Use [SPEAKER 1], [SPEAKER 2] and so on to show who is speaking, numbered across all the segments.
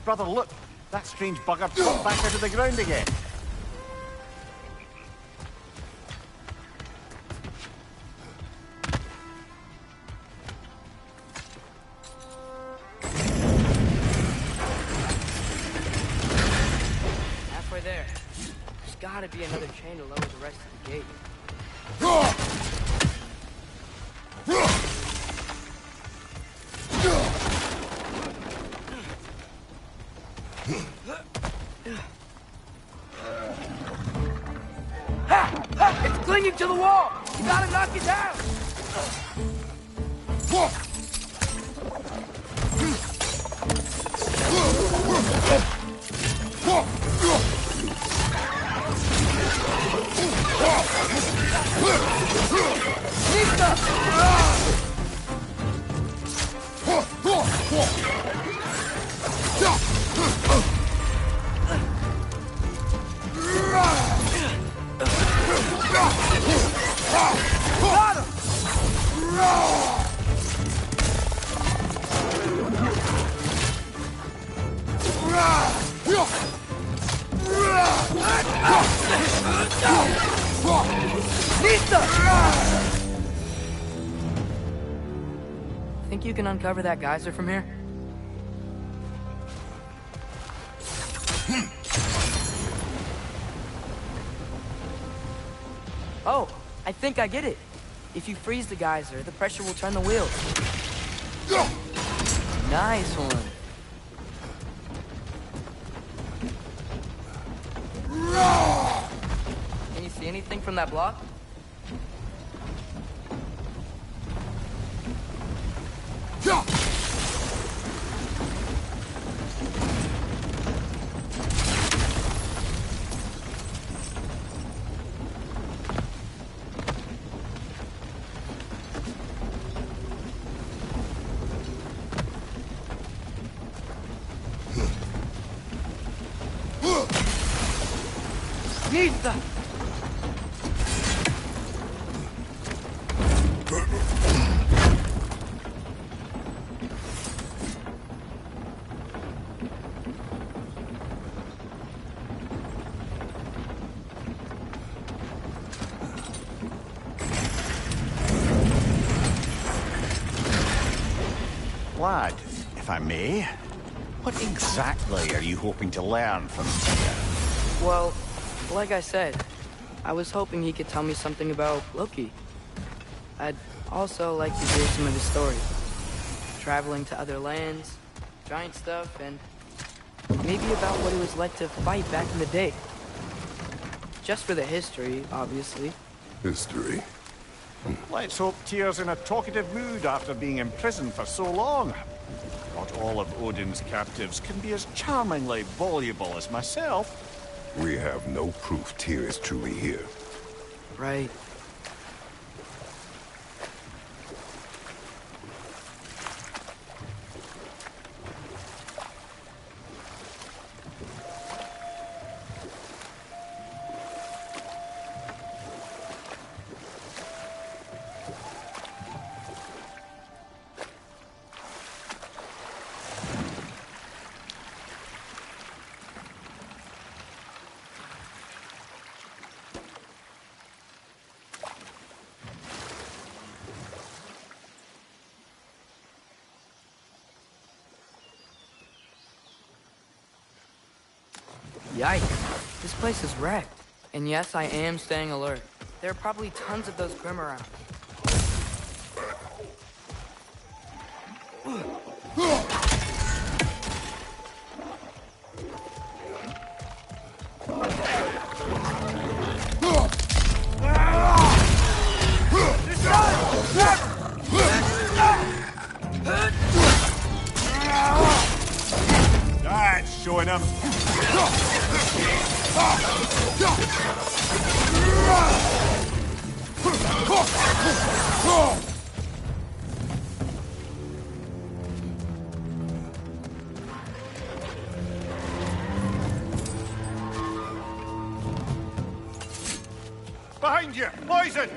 [SPEAKER 1] Brother, look! That strange bugger popped back out of the ground again.
[SPEAKER 2] Halfway there. There's gotta be another chain to lower the rest of the gate. It's clinging to the wall! You gotta knock it down! Got him! Think you can uncover that geyser from here? Oh, I think I get it. If you freeze the geyser, the pressure will turn the wheels. Nice one. Can you see anything from that block? Pizza!
[SPEAKER 1] Lad, if I may, what exactly are you hoping to learn from here?
[SPEAKER 2] Well, like I said, I was hoping he could tell me something about Loki. I'd also like to hear some of his story. Traveling to other lands, giant stuff, and maybe about what it was like to fight back in the day. Just for the history, obviously.
[SPEAKER 3] History?
[SPEAKER 1] Let's hope Tyr's in a talkative mood after being imprisoned for so long. Not all of Odin's captives can be as charmingly voluble as myself.
[SPEAKER 3] We have no proof Tyr is truly here.
[SPEAKER 2] Right. Yikes. This place is wrecked. And yes, I am staying alert. There are probably tons of those Grim around.
[SPEAKER 1] That's showing him. Behind you! Poison!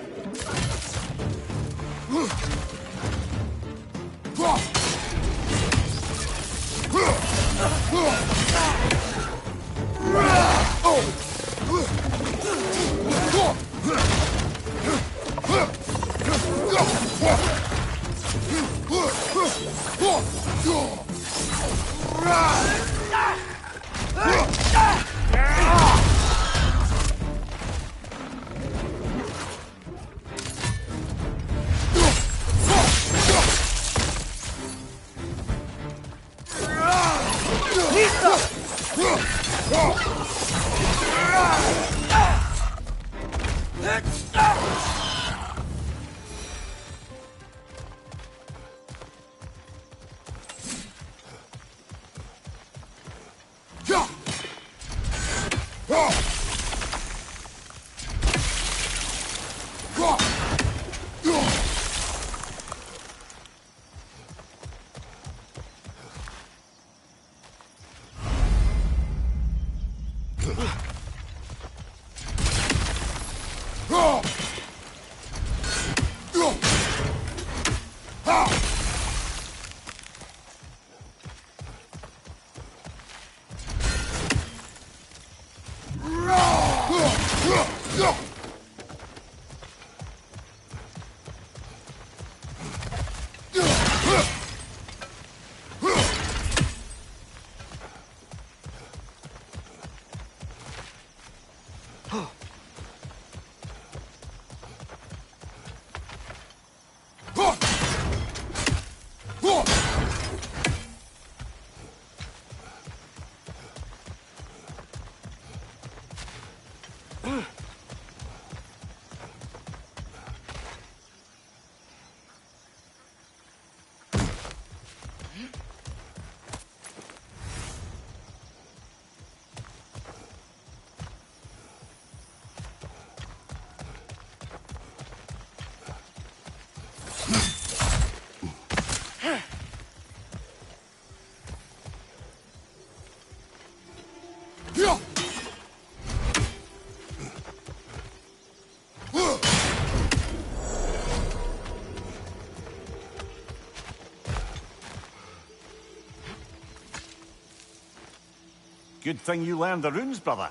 [SPEAKER 1] Good thing you learned the runes, brother.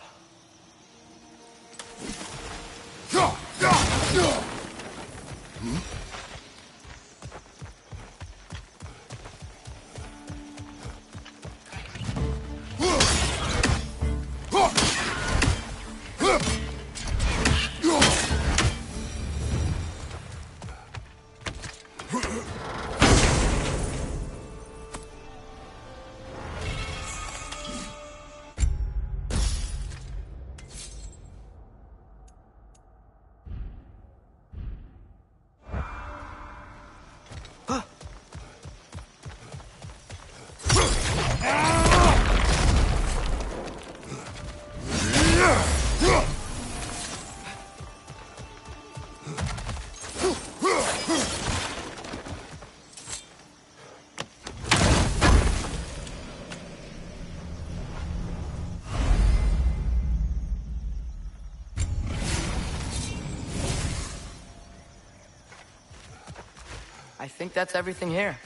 [SPEAKER 2] I think that's everything here.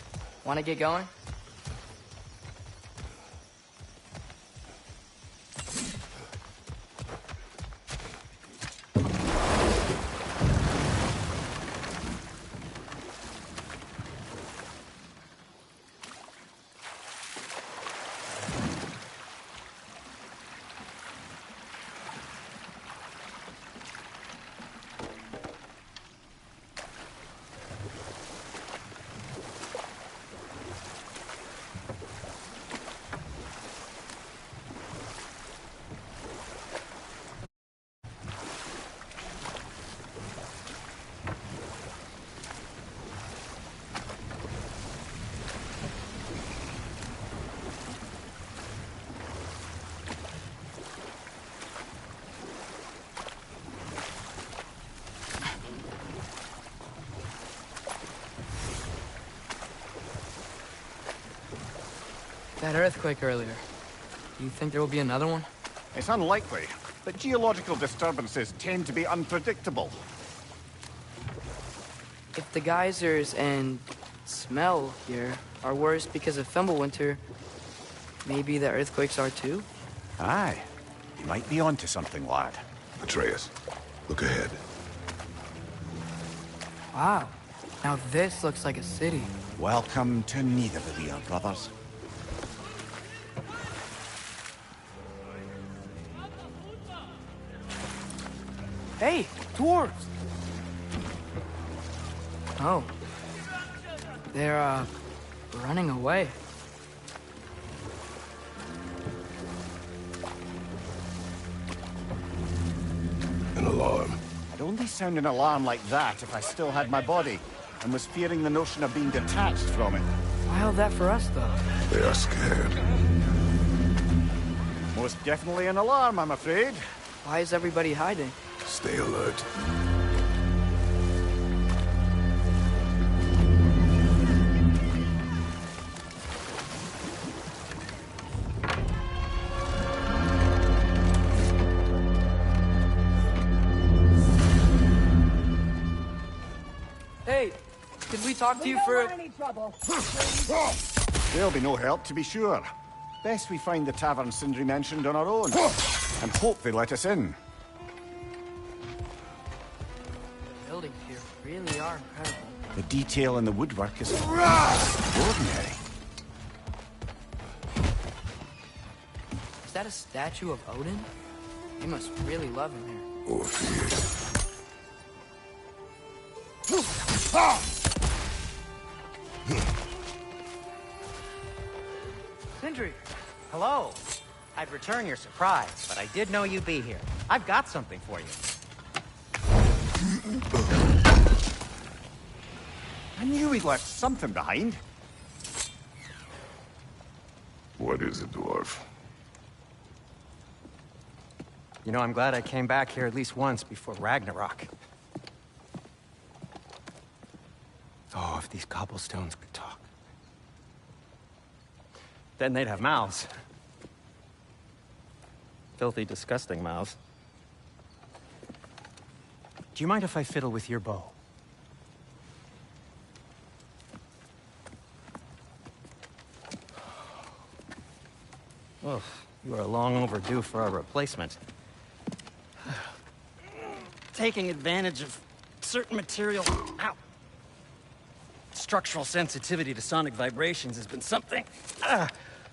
[SPEAKER 2] Want to get going? That earthquake earlier. Do you think there will be another one?
[SPEAKER 1] It's unlikely, but geological disturbances tend to be unpredictable.
[SPEAKER 2] If the geysers and smell here are worse because of Fimbulwinter, maybe the earthquakes are too?
[SPEAKER 1] Aye. You might be onto something, lad.
[SPEAKER 3] Atreus, look ahead.
[SPEAKER 2] Wow. Now this looks like a city.
[SPEAKER 1] Welcome to Nidavellir, brothers.
[SPEAKER 2] Hey, dwarves! Oh. They're, running away.
[SPEAKER 1] only sound an alarm like that if I still had my body, and was fearing the notion of being detached from it.
[SPEAKER 2] Why all that for us, though?
[SPEAKER 3] They are scared.
[SPEAKER 1] Most definitely an alarm, I'm afraid.
[SPEAKER 2] Why is everybody hiding?
[SPEAKER 3] Stay alert.
[SPEAKER 2] Hey, could we talk to you for...
[SPEAKER 4] any trouble.
[SPEAKER 1] There'll be no help, to be sure. Best we find the tavern Sindri mentioned on our own, and hope they let us in.
[SPEAKER 2] The buildings here really are incredible.
[SPEAKER 1] The detail in the woodwork is extraordinary.
[SPEAKER 2] Is that a statue of Odin? They must really love him here.
[SPEAKER 3] Or fear.
[SPEAKER 2] Sindri!
[SPEAKER 5] Hello. I'd return your surprise, but I did know you'd be here. I've got something for you.
[SPEAKER 1] I knew he'd left something behind.
[SPEAKER 3] What is it, dwarf?
[SPEAKER 5] You know, I'm glad I came back here at least once before Ragnarok. Oh, if these cobblestones could talk. Then they'd have mouths. Filthy, disgusting mouths. Do you mind if I fiddle with your bow? Oh, you are long overdue for a replacement. Taking advantage of certain material... Ow! Structural sensitivity to sonic vibrations has been something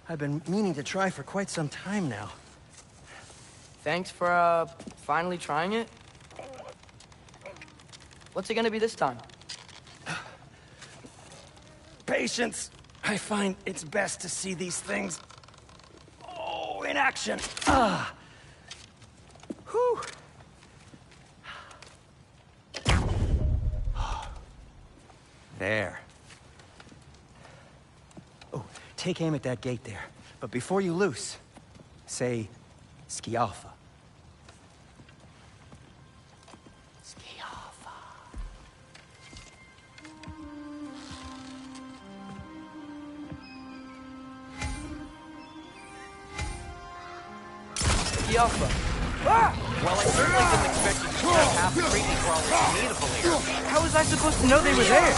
[SPEAKER 5] I've been meaning to try for quite some time now.
[SPEAKER 2] Thanks for, finally trying it. What's it gonna be this time?
[SPEAKER 5] Patience. I find it's best to see these things... Oh, in action. Whew. There. Oh, take aim at that gate there. But before you loose, say, Skialfa. Skialfa.
[SPEAKER 2] Skialfa.
[SPEAKER 5] Well, I certainly didn't expect you to have half the creepy crawlers immutable here.
[SPEAKER 2] How was I supposed to know they were there?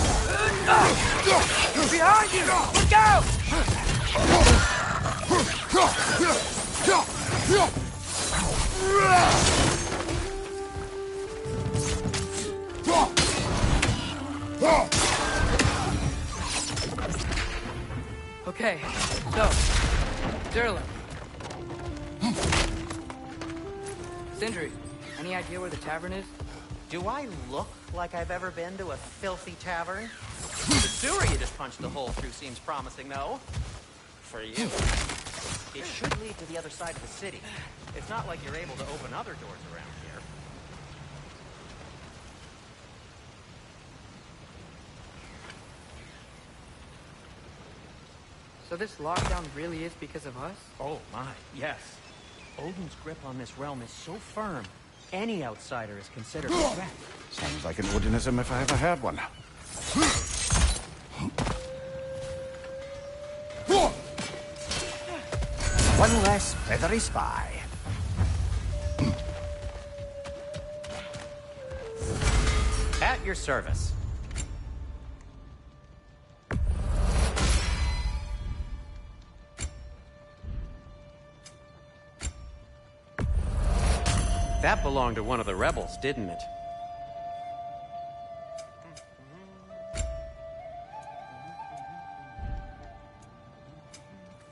[SPEAKER 2] Behind you! Look out! Okay, so, Durlin. Sindri, any idea where the tavern is?
[SPEAKER 5] Do I look like I've ever been to a filthy tavern? The sewer you just punched a hole through seems promising, though. For you. It should lead to the other side of the city. It's not like you're able to open other doors around here.
[SPEAKER 2] So this lockdown really is because of us?
[SPEAKER 5] Oh my, yes. Odin's grip on this realm is so firm, any outsider is considered a threat.
[SPEAKER 1] Sounds like an Odinism if I ever heard one. One less feathery spy.
[SPEAKER 5] At your service. That belonged to one of the rebels, didn't it?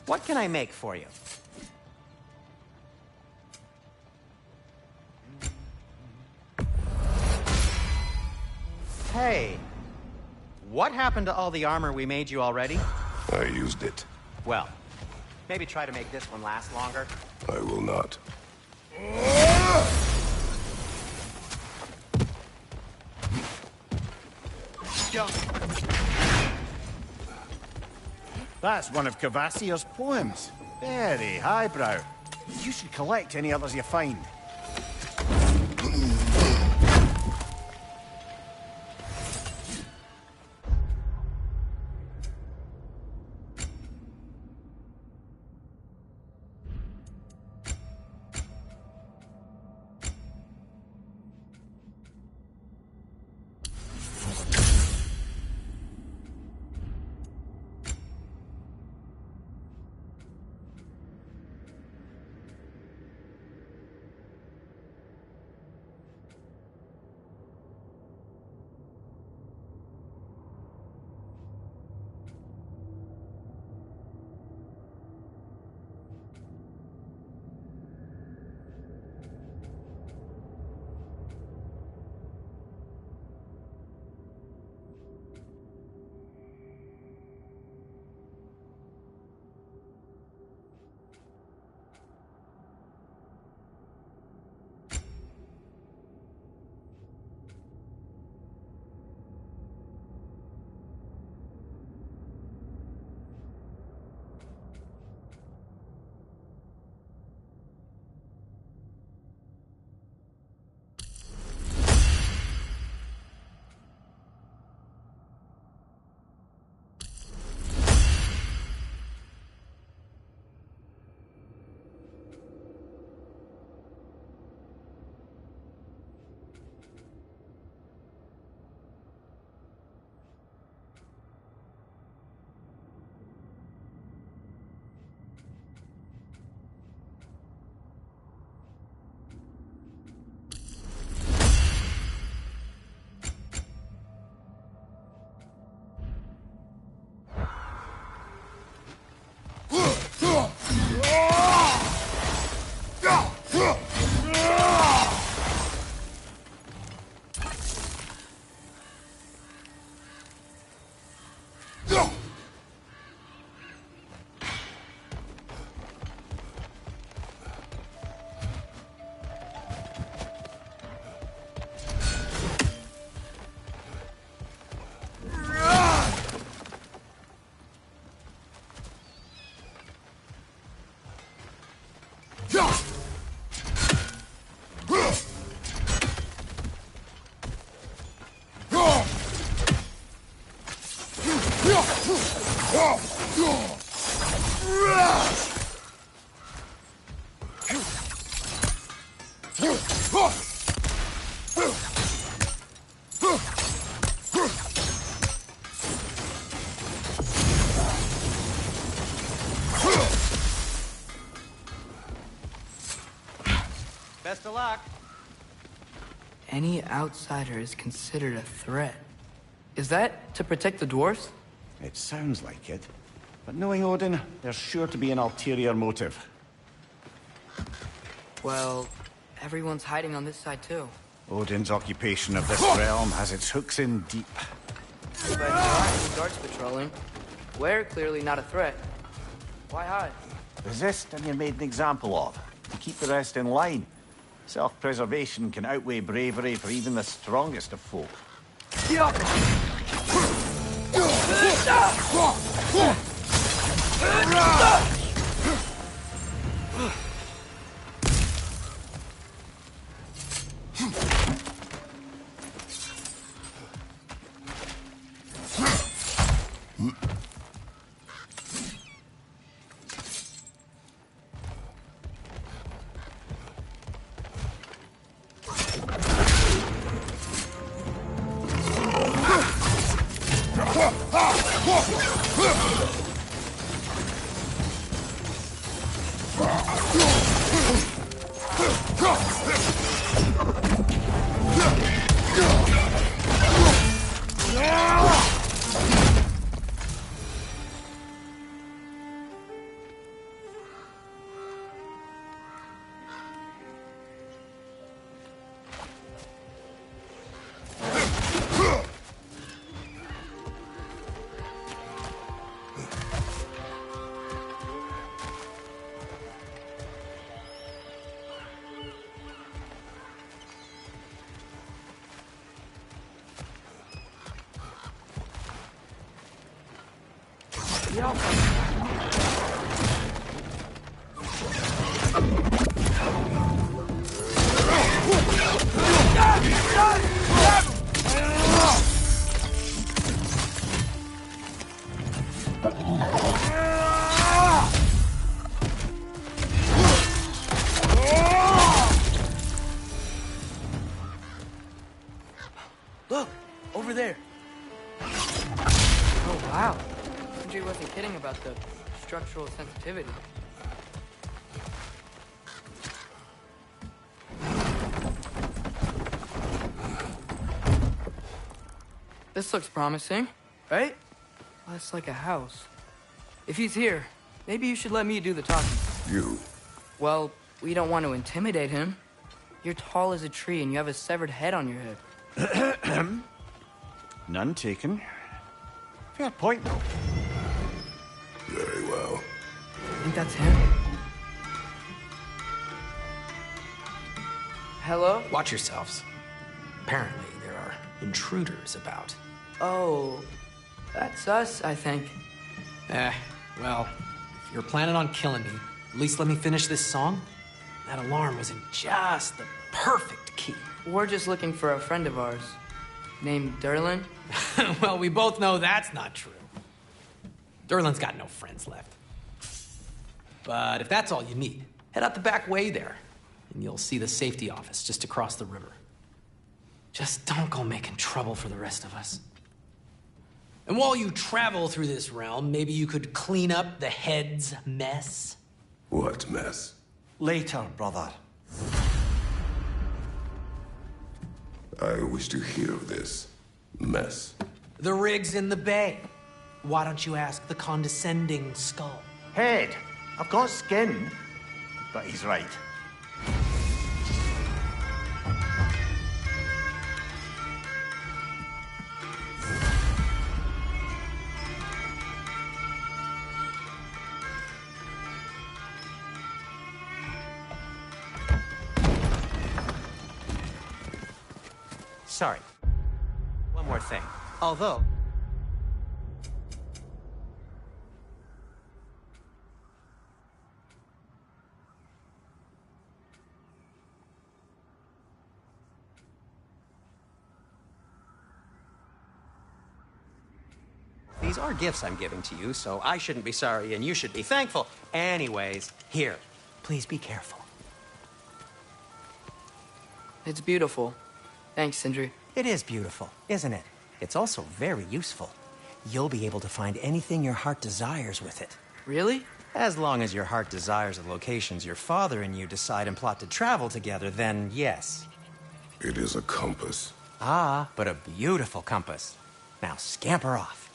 [SPEAKER 5] What can I make for you? Hey, what happened to all the armor we made you already?
[SPEAKER 3] I used it.
[SPEAKER 5] Well, maybe try to make this one last longer.
[SPEAKER 3] I will not.
[SPEAKER 1] That's one of Cavassier's poems. Very highbrow. You should collect any others you find.
[SPEAKER 5] Best of luck.
[SPEAKER 2] Any outsider is considered a threat. Is that to protect the dwarves?
[SPEAKER 1] It sounds like it. But knowing Odin, there's sure to be an ulterior motive.
[SPEAKER 2] Well, everyone's hiding on this side too.
[SPEAKER 1] Odin's occupation of this realm has its hooks in deep.
[SPEAKER 2] But there aren't any guards patrolling. We're clearly not a threat. Why hide?
[SPEAKER 1] Resist and you're made an example of. And keep the rest in line. Self-preservation can outweigh bravery for even the strongest of folk.
[SPEAKER 2] Yeah. there. Oh, wow. Sindri wasn't kidding about the structural sensitivity. This looks promising, right? Well, that's like a house. If he's here, maybe you should let me do the talking.
[SPEAKER 3] You.
[SPEAKER 2] Well, we don't want to intimidate him. You're tall as a tree and you have a severed head on your head.
[SPEAKER 1] None taken. Fair point, though.
[SPEAKER 3] Very well.
[SPEAKER 2] Think that's him? Hello?
[SPEAKER 4] Watch yourselves. Apparently, there are intruders about.
[SPEAKER 2] Oh, that's us, I think.
[SPEAKER 4] Well, if you're planning on killing me, at least let me finish this song. That alarm was in just the perfect key.
[SPEAKER 2] We're just looking for a friend of ours named Derlin.
[SPEAKER 4] Well, we both know that's not true. Derlin's got no friends left. But if that's all you need, head out the back way there, and you'll see the safety office just across the river. Just don't go making trouble for the rest of us. And while you travel through this realm, maybe you could clean up the head's mess?
[SPEAKER 3] What mess?
[SPEAKER 1] Later, brother.
[SPEAKER 3] I wish to hear of this mess.
[SPEAKER 4] The rig's in the bay. Why don't you ask the condescending skull?
[SPEAKER 1] Head. I've got skin. But he's right.
[SPEAKER 5] Sorry. One more thing. Although... these are gifts I'm giving to you, so I shouldn't be sorry and you should be thankful. Anyways, here. Please be careful.
[SPEAKER 2] It's beautiful. Thanks, Sindri.
[SPEAKER 5] It is beautiful, isn't it? It's also very useful. You'll be able to find anything your heart desires with it.
[SPEAKER 2] Really?
[SPEAKER 5] As long as your heart desires the locations your father and you decide and plot to travel together, then yes.
[SPEAKER 3] It is a compass.
[SPEAKER 5] Ah, but a beautiful compass. Now scamper off.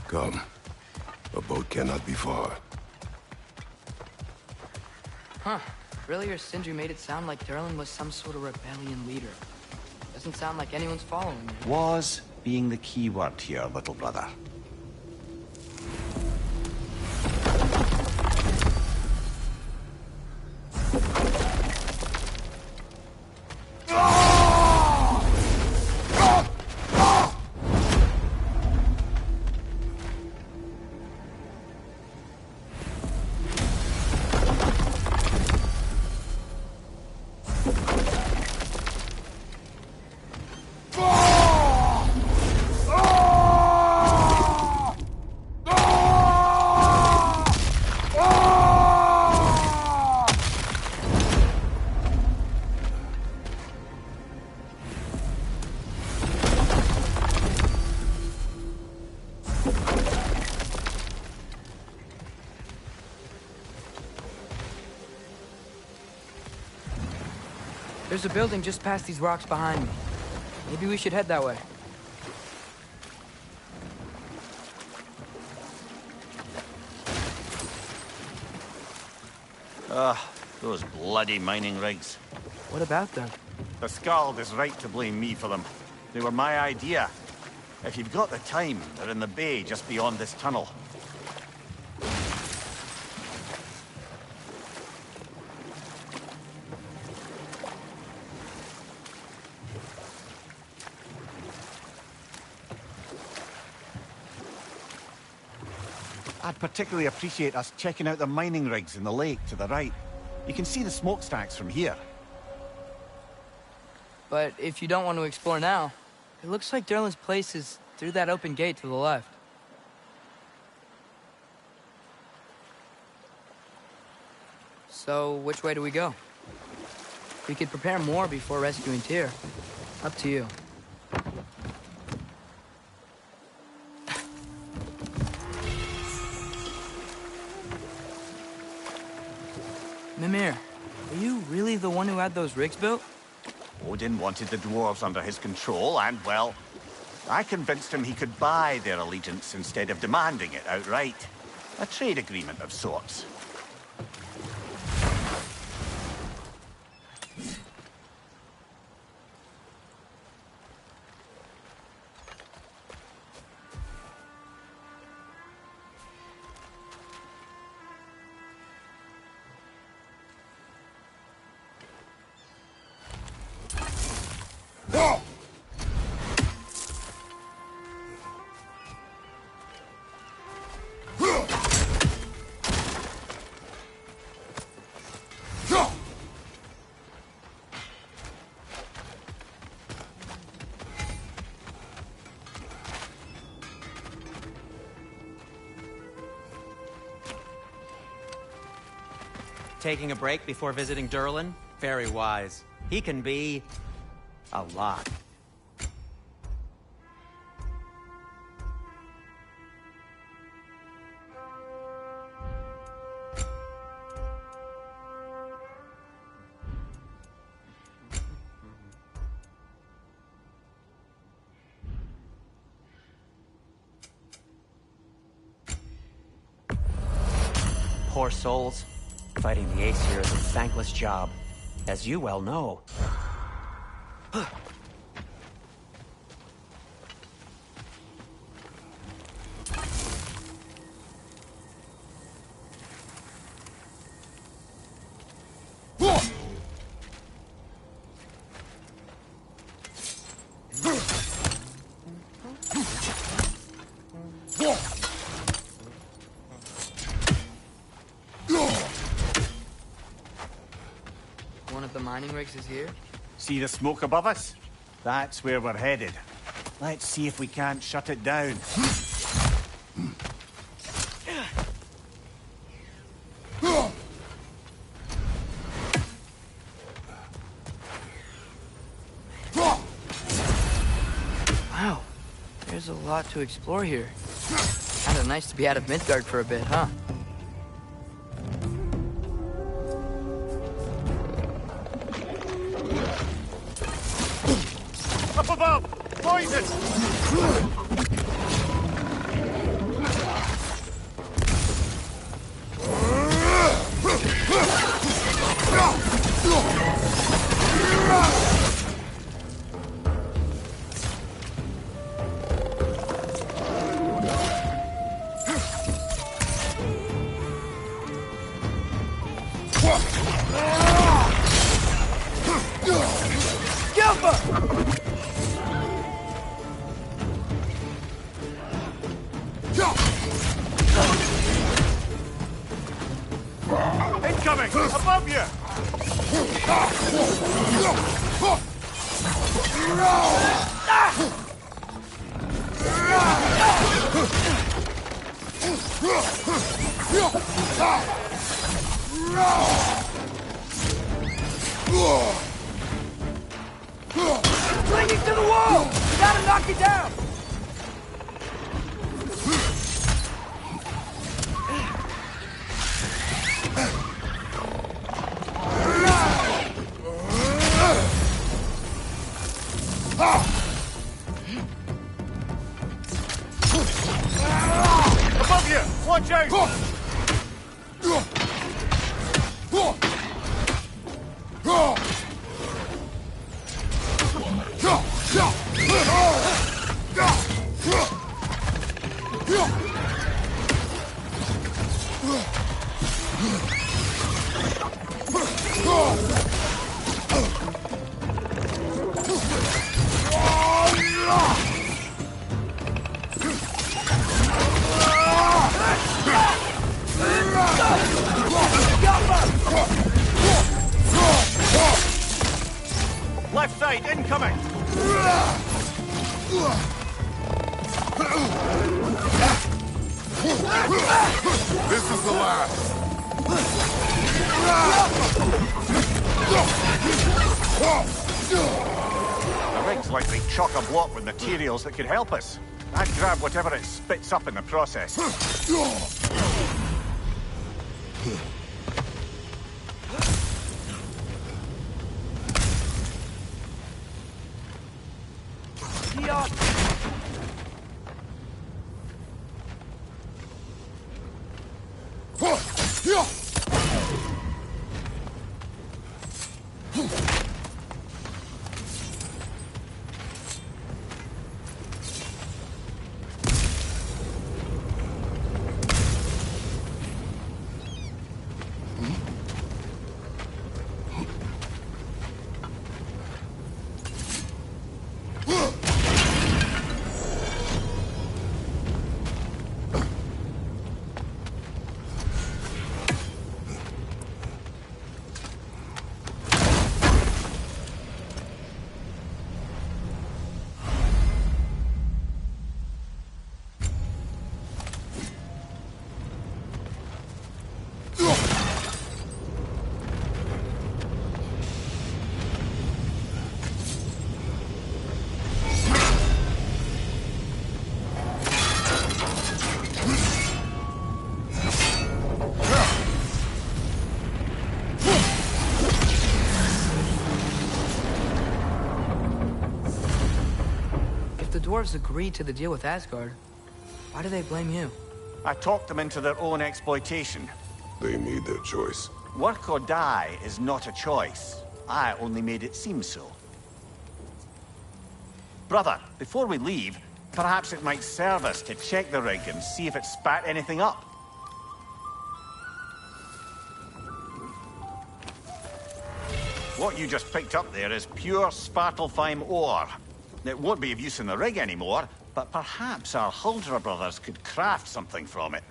[SPEAKER 3] Come. A boat cannot be far.
[SPEAKER 2] Huh. Earlier, Sindri made it sound like Derlin was some sort of rebellion leader. Doesn't sound like anyone's following him.
[SPEAKER 1] Was being the key word here, little brother.
[SPEAKER 2] There's a building just past these rocks behind me. Maybe we should head that way.
[SPEAKER 1] Those bloody mining rigs.
[SPEAKER 2] What about them?
[SPEAKER 1] The Skald is right to blame me for them. They were my idea. If you've got the time, they're in the bay just beyond this tunnel. I'd particularly appreciate us checking out the mining rigs in the lake to the right. You can see the smokestacks from here.
[SPEAKER 2] But if you don't want to explore now, it looks like Derlin's place is through that open gate to the left. So, which way do we go? We could prepare more before rescuing Tyr. Up to you. Mimir, are you really the one who had those rigs built?
[SPEAKER 1] Odin wanted the dwarves under his control, and, well, I convinced him he could buy their allegiance instead of demanding it outright. A trade agreement of sorts.
[SPEAKER 5] Taking a break before visiting Derlin? Very wise. He can be... a lot. Poor souls. Fighting the Aesir is a thankless job, as you well know.
[SPEAKER 2] One of the mining rigs is here?
[SPEAKER 1] See the smoke above us? That's where we're headed. Let's see if we can't shut it down.
[SPEAKER 2] Wow, there's a lot to explore here. Kinda nice to be out of Midgard for a bit, huh?
[SPEAKER 1] Up above! Poison! Incoming! Above you!
[SPEAKER 2] Clinging to the wall! You gotta knock it down!
[SPEAKER 1] Above you! Watch out! side, incoming!
[SPEAKER 3] This is the last.
[SPEAKER 1] The rig's likely chock-a-block with materials that could help us. I'd grab whatever it spits up in the process.
[SPEAKER 2] Dwarves agreed to the deal with Asgard. Why do they blame you?
[SPEAKER 1] I talked them into their own exploitation.
[SPEAKER 3] They made their choice.
[SPEAKER 1] Work or die is not a choice. I only made it seem so. Brother, before we leave, perhaps it might serve us to check the rig and see if it spat anything up. What you just picked up there is pure Svartalfheim ore. It won't be of use in the rig anymore, but perhaps our Huldra brothers could craft something from it.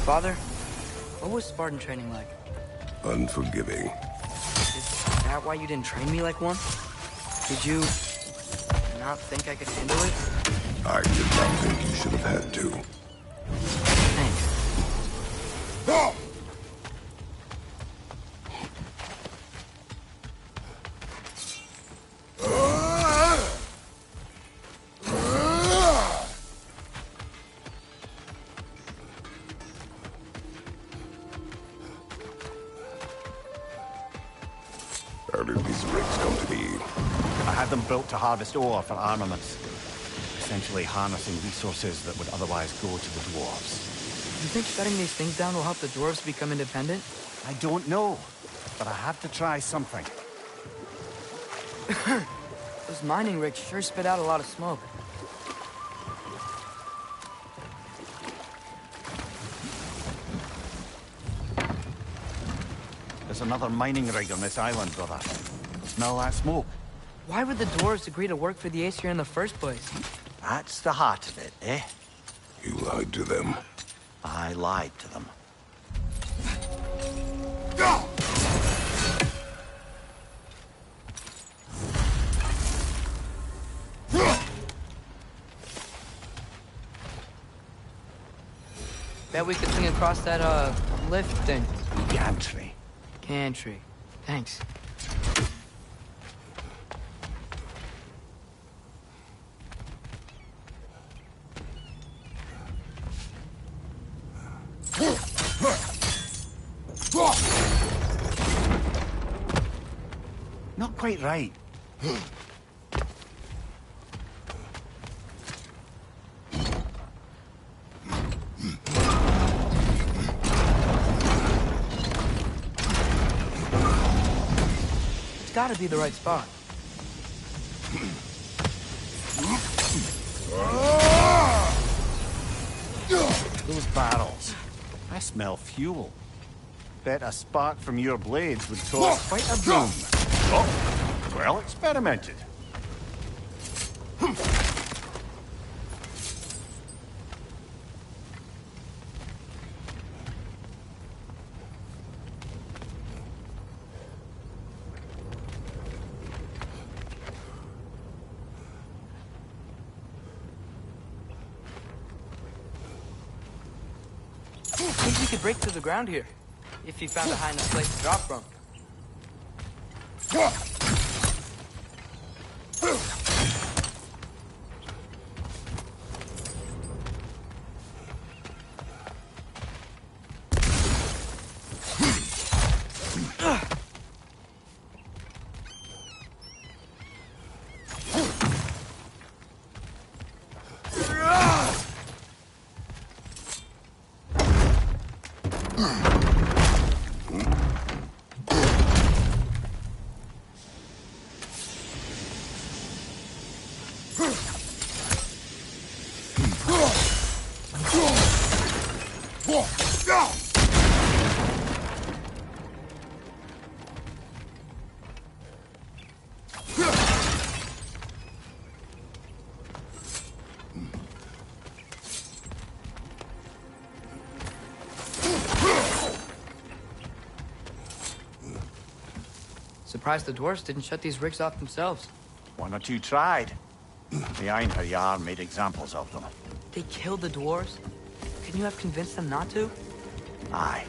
[SPEAKER 2] Father, what was Spartan training like?
[SPEAKER 3] Unforgiving.
[SPEAKER 2] Is that why you didn't train me like one? Did you not think I could handle it?
[SPEAKER 3] I did not think you should have had to.
[SPEAKER 2] Thanks.
[SPEAKER 3] How did these rigs come to be?
[SPEAKER 1] I had them built to harvest ore for armaments. Essentially harnessing resources that would otherwise go to the dwarves.
[SPEAKER 2] You think shutting these things down will help the dwarves become independent?
[SPEAKER 1] I don't know, but I have to try something.
[SPEAKER 2] Those mining rigs sure spit out a lot of smoke.
[SPEAKER 1] There's another mining rig on this island, brother. Smell that smoke?
[SPEAKER 2] Why would the dwarves agree to work for the Aesir in the first place?
[SPEAKER 1] That's the heart of it, eh?
[SPEAKER 3] You lied to them.
[SPEAKER 1] I lied to them.
[SPEAKER 2] Bet we could swing across that, lift thing.
[SPEAKER 1] Gantry.
[SPEAKER 2] Gantry. Thanks.
[SPEAKER 1] Not quite right.
[SPEAKER 2] It's gotta be the right spot.
[SPEAKER 1] Those barrels. I smell fuel. Bet a spark from your blades would cause quite a boom. Oh, well experimented.
[SPEAKER 2] I think we could break through the ground here, if you found a high enough place to drop from. Surprised the dwarves didn't shut these rigs off themselves.
[SPEAKER 1] One or two tried. The Einherjar made examples of them.
[SPEAKER 2] They killed the dwarves? Couldn't you have convinced them not to?
[SPEAKER 1] Aye.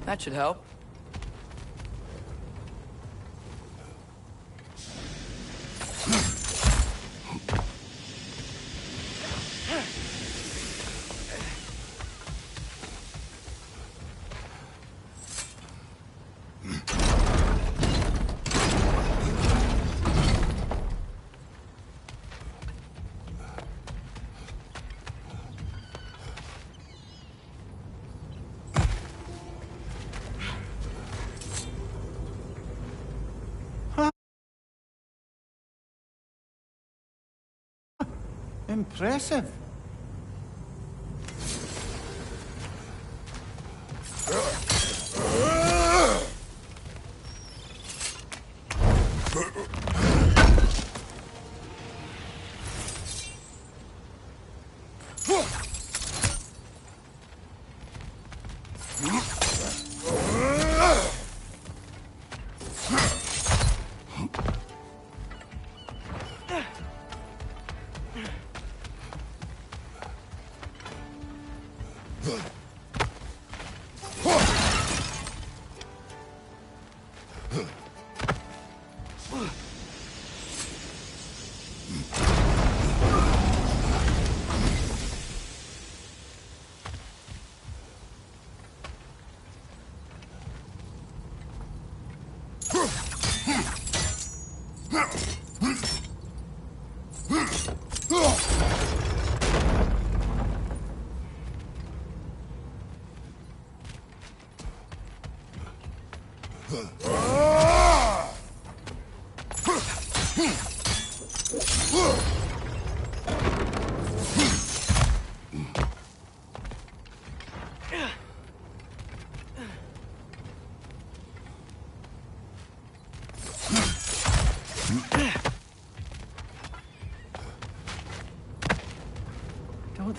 [SPEAKER 2] That should help.
[SPEAKER 1] Impressive.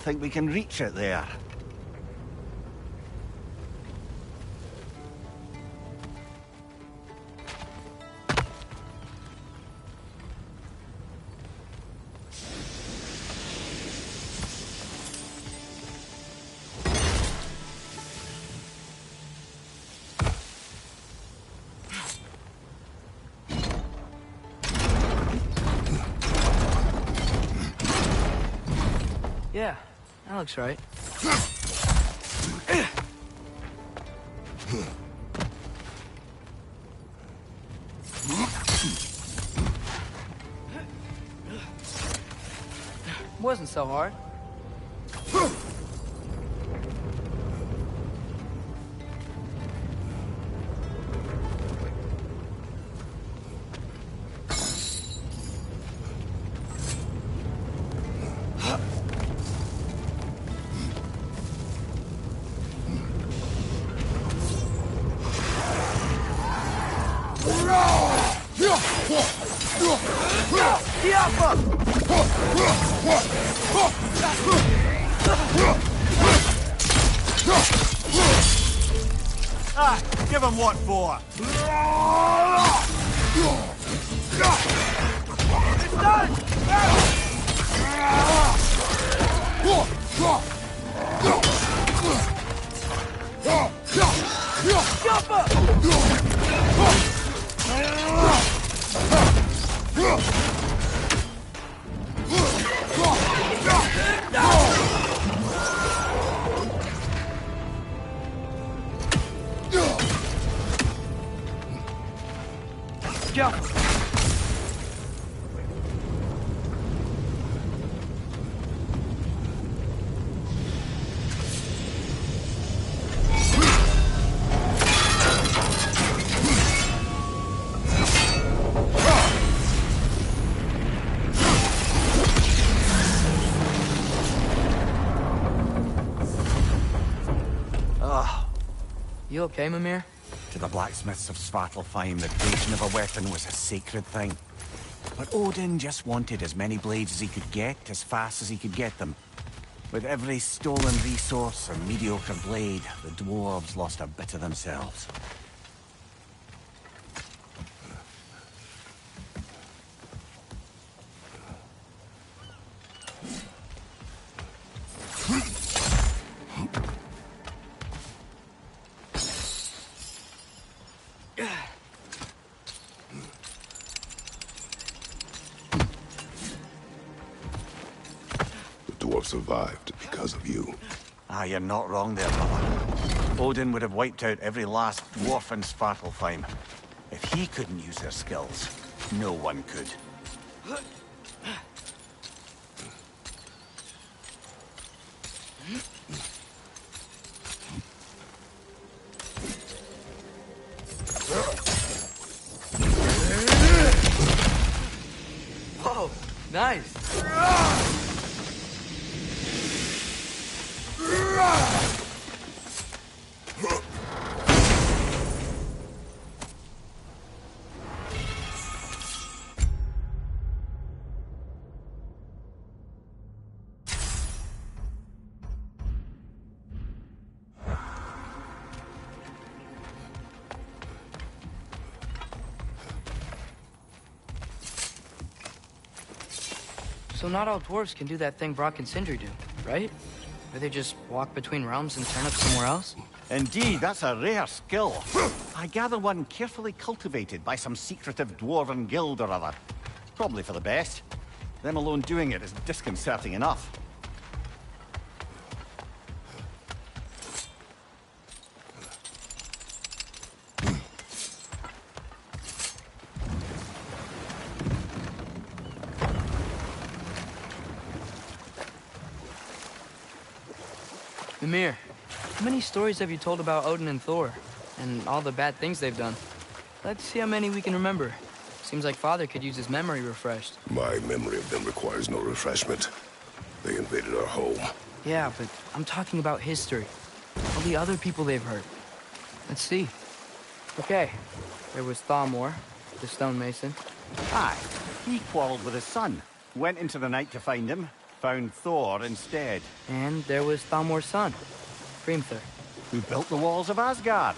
[SPEAKER 1] think we can reach it there.
[SPEAKER 2] Yeah, that looks right. Wasn't so hard.
[SPEAKER 1] Ah, give him what for?
[SPEAKER 2] It's done! Jump up! Jump! You okay, Mimir?
[SPEAKER 1] To the blacksmiths of Svartalfheim, the creation of a weapon was a sacred thing. But Odin just wanted as many blades as he could get, as fast as he could get them. With every stolen resource or mediocre blade, the dwarves lost a bit of themselves.
[SPEAKER 3] Survived because of you.
[SPEAKER 1] Ah, you're not wrong there, brother. Odin would have wiped out every last dwarf in Svartalfheim. If he couldn't use their skills, no one could.
[SPEAKER 2] Whoa, nice. So not all dwarves can do that thing Brock and Sindri do, right? Where they just walk between realms and turn up somewhere else?
[SPEAKER 1] Indeed, that's a rare skill. I gather one carefully cultivated by some secretive dwarven guild or other. Probably for the best. Them alone doing it is disconcerting enough.
[SPEAKER 2] Mimir, how many stories have you told about Odin and Thor? And all the bad things they've done? Let's see how many we can remember. Seems like Father could use his memory refreshed.
[SPEAKER 3] My memory of them requires no refreshment. They invaded our home.
[SPEAKER 2] Yeah, but I'm talking about history. All the other people they've hurt. Let's see. Okay, there was Thalmor, the stonemason.
[SPEAKER 1] Aye, he quarreled with his son. Went into the night to find him. found Thor instead.
[SPEAKER 2] And there was Thalmor's son, Hrimthur.
[SPEAKER 1] Who built the walls of Asgard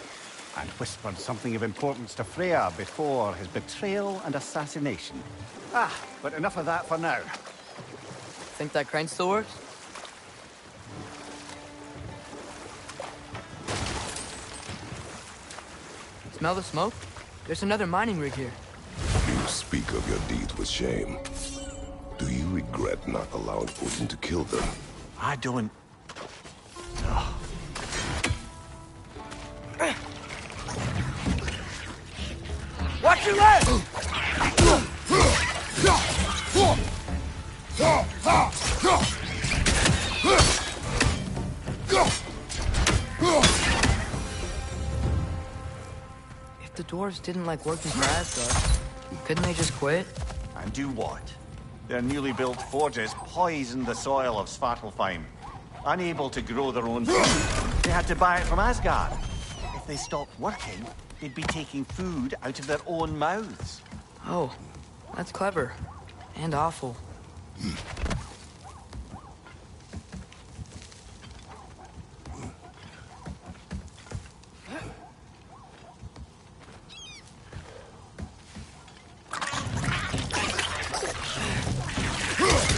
[SPEAKER 1] and whispered something of importance to Freya before his betrayal and assassination. But enough of that for now.
[SPEAKER 2] Think that crane still works? Smell the smoke? There's another mining rig here.
[SPEAKER 3] You speak of your deeds with shame. Do you regret not allowing Odin to kill them?
[SPEAKER 1] I don't...
[SPEAKER 2] Watch your leg! If the dwarves didn't like working for Asgard, couldn't they just quit?
[SPEAKER 1] And do what? Their newly built forges poisoned the soil of Svartalfheim. Unable to grow their own food, they had to buy it from Asgard. If they stopped working, they'd be taking food out of their own mouths.
[SPEAKER 2] Oh, that's clever. And awful.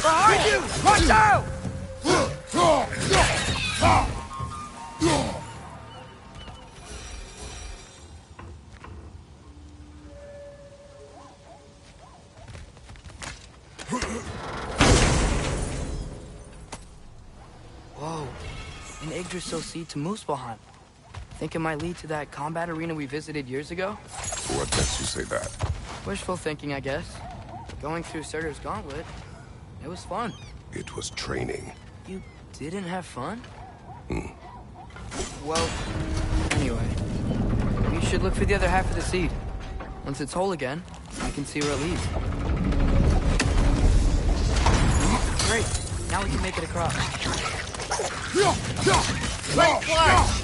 [SPEAKER 2] Behind you! Watch out! Whoa, an Yggdrasil seed to Muspelheim. Think it might lead to that combat arena we visited years ago?
[SPEAKER 3] What makes you say that?
[SPEAKER 2] Wishful thinking, I guess. Going through Surtur's gauntlet, it was fun.
[SPEAKER 3] It was training.
[SPEAKER 2] You didn't have fun? Well, anyway, we should look for the other half of the seed. Once it's whole again, I can see where it leads. Great, now we can make it across.
[SPEAKER 5] Great fly!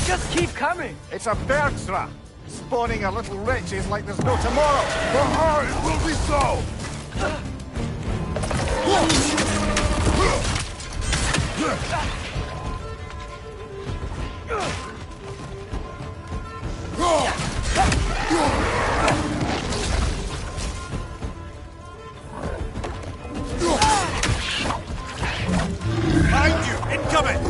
[SPEAKER 2] Just keep coming!
[SPEAKER 1] It's a bergsra, spawning a little wretches like there's no tomorrow.
[SPEAKER 3] For her, it will be so!
[SPEAKER 1] Behind you, incoming!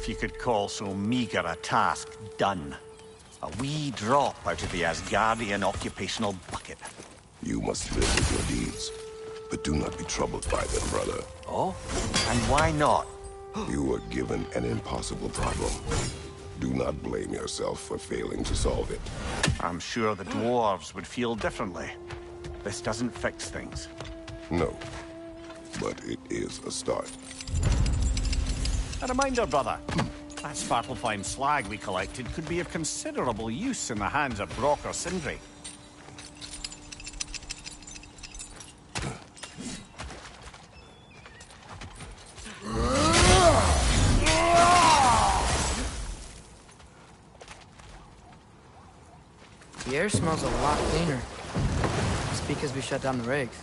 [SPEAKER 1] if you could call so meager a task done. A wee drop out of the Asgardian occupational bucket.
[SPEAKER 3] You must live with your deeds, but do not be troubled by them, brother.
[SPEAKER 1] Oh? And why not?
[SPEAKER 3] You were given an impossible problem. Do not blame yourself for failing to solve it.
[SPEAKER 1] I'm sure the dwarves would feel differently. This doesn't fix things.
[SPEAKER 3] No, but it is a start.
[SPEAKER 1] A reminder, brother. That Svartalfheim slag we collected could be of considerable use in the hands of Brock or Sindri.
[SPEAKER 2] The air smells a lot cleaner. It's because we shut down the rigs.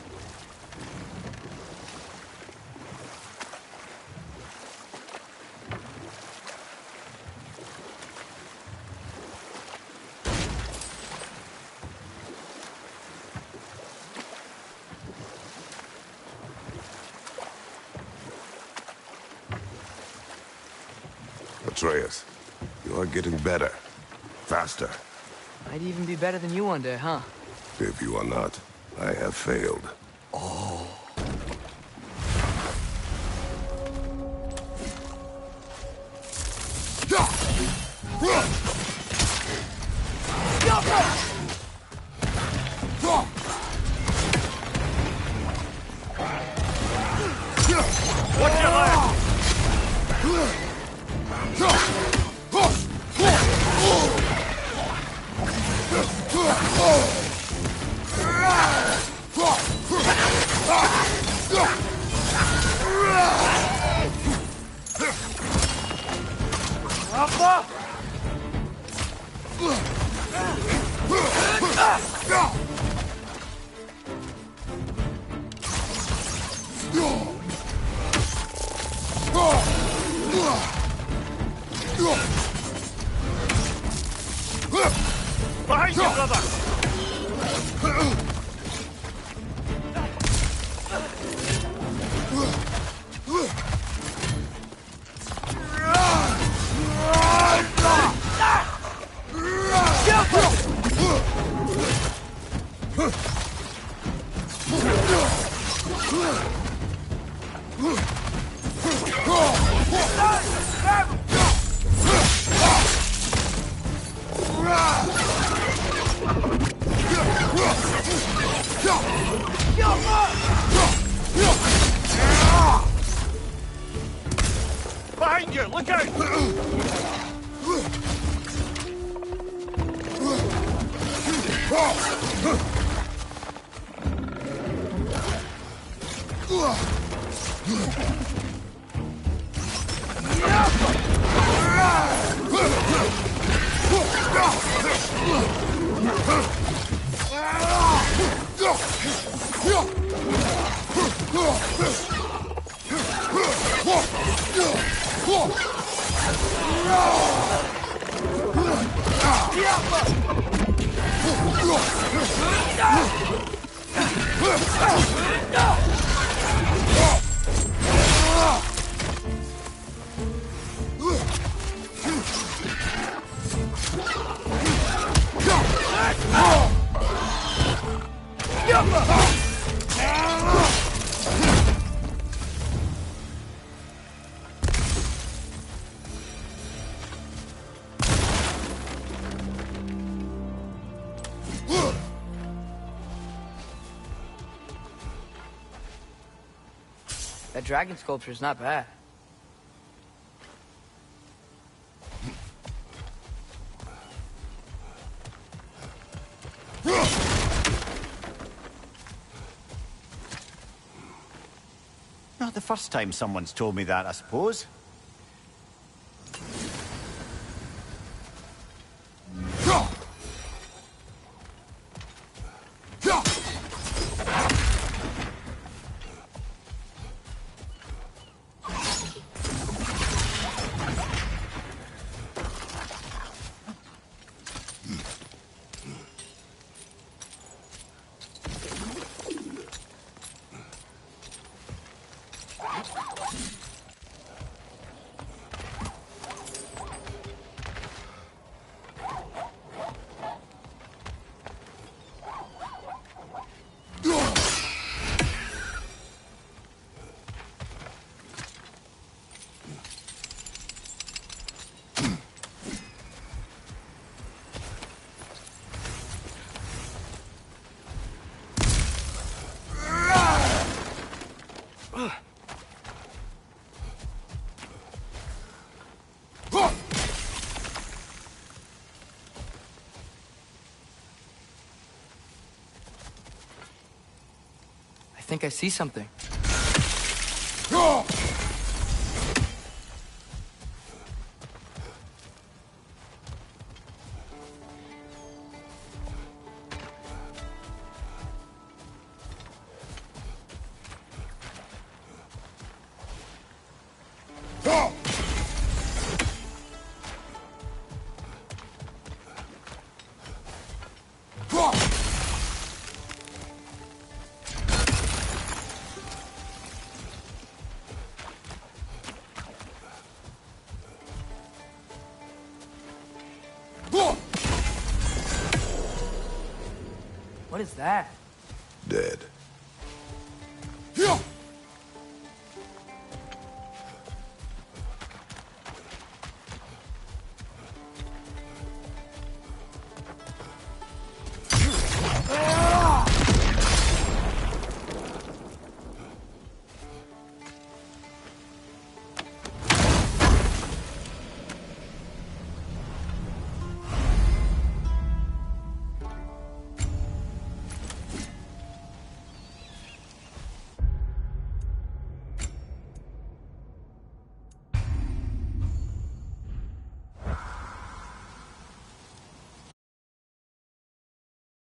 [SPEAKER 3] Atreus, you are getting better. Faster.
[SPEAKER 2] Might even be better than you one day, huh?
[SPEAKER 3] If you are not, I have failed.
[SPEAKER 1] Behind you, brother! Behind you! Look out!
[SPEAKER 2] That dragon sculpture's not bad.
[SPEAKER 1] Not the first time someone's told me that, I suppose.
[SPEAKER 2] think I see something. What is that?
[SPEAKER 3] Dead.